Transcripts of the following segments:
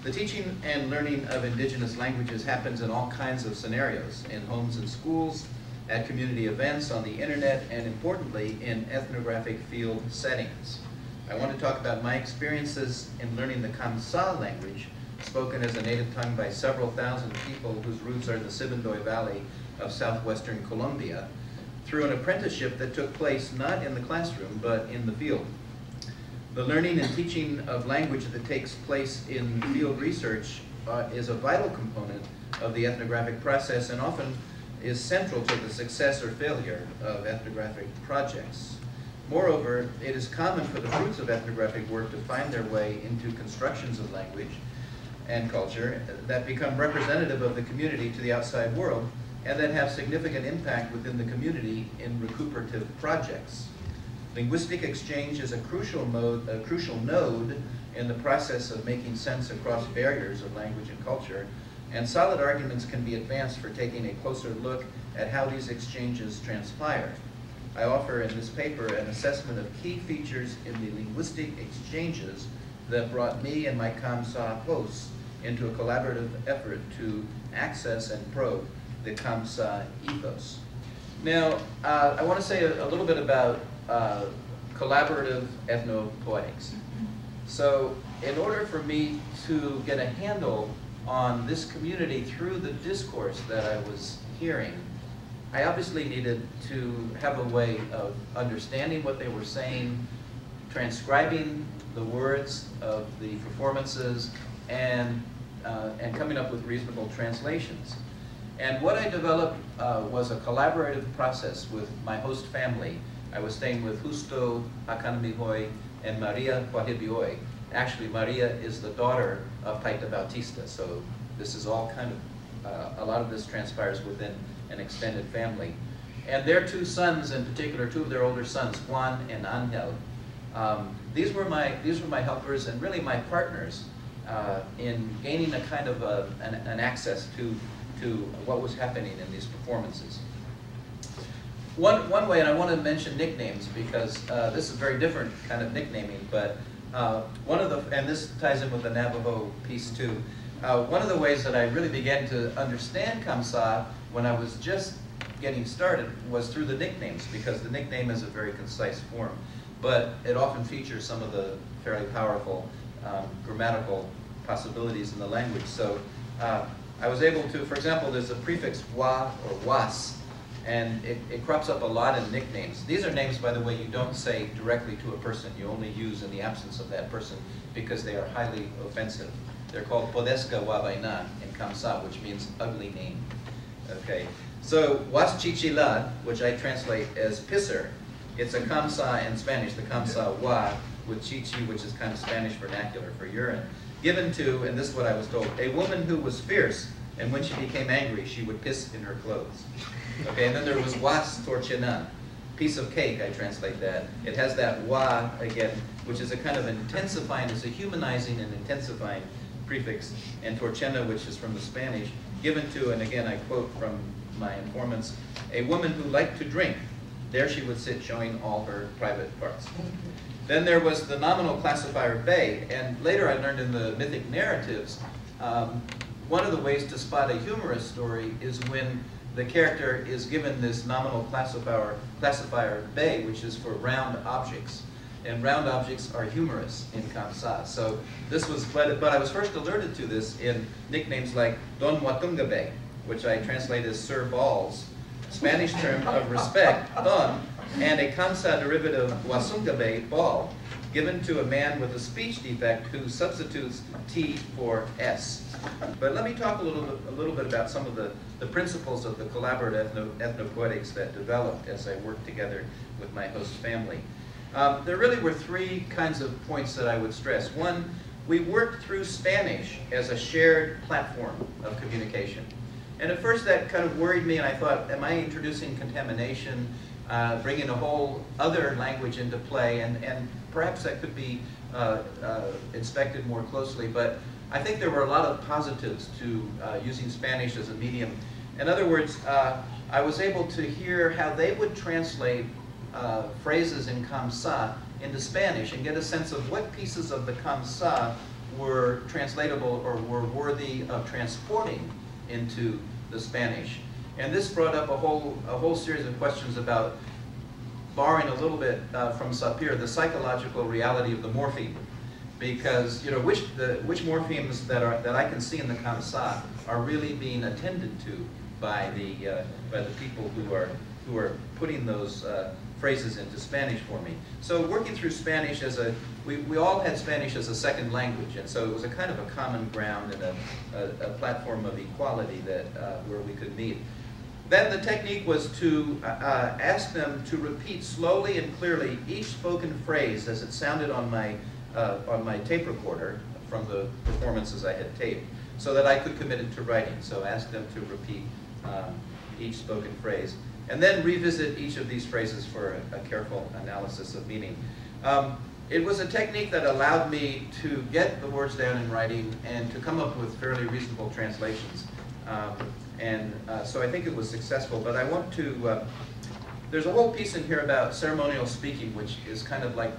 The teaching and learning of indigenous languages happens in all kinds of scenarios, in homes and schools, at community events, on the internet, and importantly, in ethnographic field settings. I want to talk about my experiences in learning the Kamsa language, spoken as a native tongue by several thousand people whose roots are in the Sibundoy Valley of southwestern Colombia, through an apprenticeship that took place not in the classroom, but in the field. The learning and teaching of language that takes place in field research is a vital component of the ethnographic process and often is central to the success or failure of ethnographic projects. Moreover, it is common for the fruits of ethnographic work to find their way into constructions of language and culture that become representative of the community to the outside world and that have significant impact within the community in recuperative projects. Linguistic exchange is a crucial node in the process of making sense across barriers of language and culture, and solid arguments can be advanced for taking a closer look at how these exchanges transpire. I offer in this paper an assessment of key features in the linguistic exchanges that brought me and my Kamsa hosts into a collaborative effort to access and probe the Kamsa ethos. Now, I want to say a little bit about collaborative ethnopoetics. So, in order for me to get a handle on this community through the discourse that I was hearing, I obviously needed to have a way of understanding what they were saying, transcribing the words of the performances, and coming up with reasonable translations. And what I developed was a collaborative process with my host family. I was staying with Justo Akanamihoy and Maria Quahibioy. Actually, Maria is the daughter of Taita Bautista, so this is all kind of, a lot of this transpires within an extended family. And their two sons in particular, two of their older sons, Juan and Angel, these were my helpers and really my partners in gaining a kind of an access to what was happening in these performances. One way, and I want to mention nicknames because this is very different kind of nicknaming, but and this ties in with the Navajo piece too, one of the ways that I really began to understand Kamsa when I was just getting started was through the nicknames, because the nickname is a very concise form, but it often features some of the fairly powerful grammatical possibilities in the language. So I was able to, for example, there's a prefix wa or was, and it crops up a lot in nicknames. These are names, by the way, you don't say directly to a person. You only use in the absence of that person because they are highly offensive. They're called Podeska Wabaina in Kamsa, which means ugly name. Okay, so was chichila, which I translate as pisser. It's a Kamsa in Spanish, the Kamsa wa, with chichi, which is kind of Spanish vernacular for urine. Given to, and this is what I was told, a woman who was fierce, and when she became angry, she would piss in her clothes. Okay, and then there was was torchina, piece of cake, I translate that. It has that wa again, which is a kind of intensifying, it's a humanizing and intensifying prefix, and torchena, which is from the Spanish, given to, and again I quote from my informants, a woman who liked to drink. There she would sit showing all her private parts. Then there was the nominal classifier bay, and later I learned in the mythic narratives, one of the ways to spot a humorous story is when the character is given this nominal classifier bay, which is for round objects. And round objects are humorous in Kamsa. So this was, but I was first alerted to this in nicknames like Don Watunga Bay, which I translate as Sir Balls, Spanish term of respect, Don, and a Kamsa derivative, Wasunga Bay, ball, given to a man with a speech defect who substitutes T for S. But let me talk a little bit about some of the principles of the collaborative ethnopoetics that developed as I worked together with my host family. There really were three kinds of points that I would stress. One, we worked through Spanish as a shared platform of communication. And at first that kind of worried me, and I thought, am I introducing contamination, bringing a whole other language into play, and perhaps that could be inspected more closely. But I think there were a lot of positives to using Spanish as a medium. In other words, I was able to hear how they would translate phrases in Kamsa into Spanish and get a sense of what pieces of the Kamsa were translatable or were worthy of transporting into the Spanish. And this brought up a whole series of questions about, borrowing a little bit from Sapir, the psychological reality of the morpheme. Because which morphemes that I can see in the Kamsa are really being attended to by the people who are putting those phrases into Spanish for me. So working through Spanish we all had Spanish as a second language, and so it was a kind of a common ground and a platform of equality that where we could meet. Then the technique was to ask them to repeat slowly and clearly each spoken phrase as it sounded on my tape recorder from the performances I had taped, so that I could commit it to writing. So ask them to repeat each spoken phrase, and then revisit each of these phrases for a careful analysis of meaning. It was a technique that allowed me to get the words down in writing and to come up with fairly reasonable translations. So I think it was successful, but I want to, there's a whole piece in here about ceremonial speaking, which is kind of like,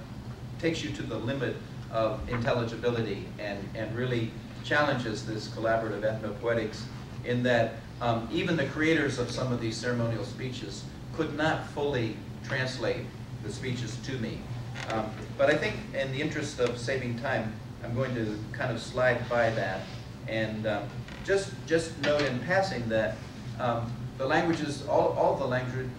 takes you to the limit of intelligibility and really challenges this collaborative ethnopoetics in that even the creators of some of these ceremonial speeches could not fully translate the speeches to me. But I think in the interest of saving time, I'm going to kind of slide by that and just note in passing that the languages, all the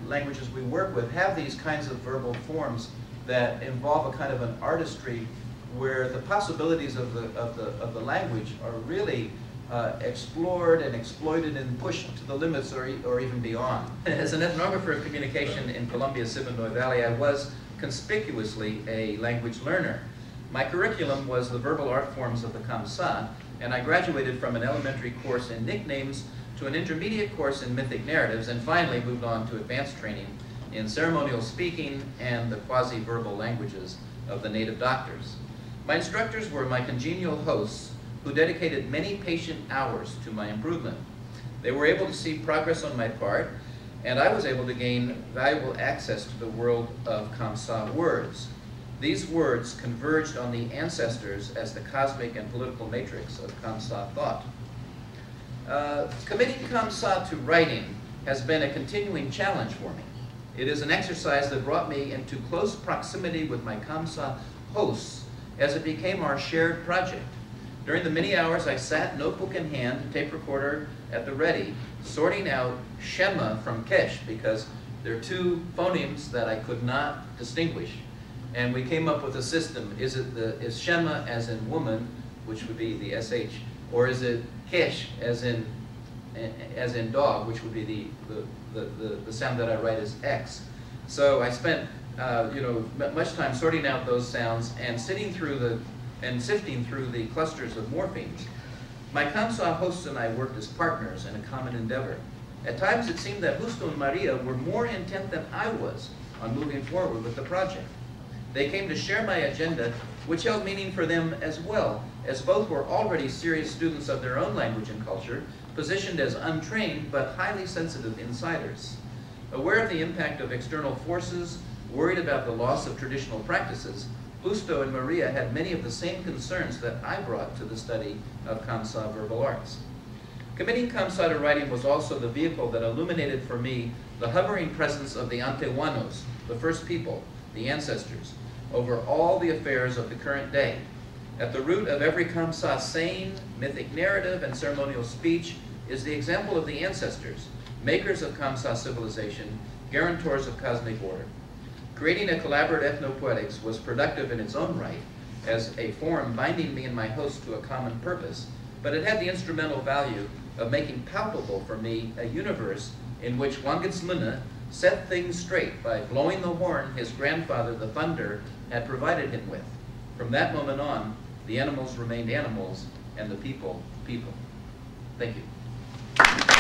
languages we work with have these kinds of verbal forms that involve a kind of an artistry where the possibilities of the language are really explored and exploited and pushed to the limits or even beyond. As an ethnographer of communication in Colombia's Sibundoy Valley, I was conspicuously a language learner. My curriculum was the verbal art forms of the Kamsa, and I graduated from an elementary course in nicknames to an intermediate course in mythic narratives, and finally moved on to advanced training in ceremonial speaking and the quasi-verbal languages of the native doctors. My instructors were my congenial hosts who dedicated many patient hours to my improvement. They were able to see progress on my part, and I was able to gain valuable access to the world of Kamsa words. These words converged on the ancestors as the cosmic and political matrix of Kamsa thought. Committing Kamsa to writing has been a continuing challenge for me. It is an exercise that brought me into close proximity with my Kamsa hosts as it became our shared project. During the many hours I sat, notebook in hand, tape recorder at the ready, sorting out Shema from Kesh, because there are two phonemes that I could not distinguish. And we came up with a system. Is Shema as in woman, which would be the SH, or is it Kesh as in dog, which would be the sound that I write as X. So I spent much time sorting out those sounds and sifting through the clusters of morphemes. My Kamsa hosts and I worked as partners in a common endeavor. At times it seemed that Justo and Maria were more intent than I was on moving forward with the project. They came to share my agenda, which held meaning for them as well, as both were already serious students of their own language and culture, positioned as untrained but highly sensitive insiders. Aware of the impact of external forces, worried about the loss of traditional practices, Justo and Maria had many of the same concerns that I brought to the study of Kamsa verbal arts. Committing Kamsa to writing was also the vehicle that illuminated for me the hovering presence of the Antehuanos, the first people, the ancestors, over all the affairs of the current day. At the root of every Kamsa saying, mythic narrative, and ceremonial speech is the example of the ancestors, makers of Kamsa civilization, guarantors of cosmic order. Creating a collaborative ethnopoetics was productive in its own right, as a forum binding me and my host to a common purpose, but it had the instrumental value of making palpable for me a universe in which Wangitsluna set things straight by blowing the horn his grandfather, the thunder, had provided him with. From that moment on, the animals remained animals and the people, people. Thank you.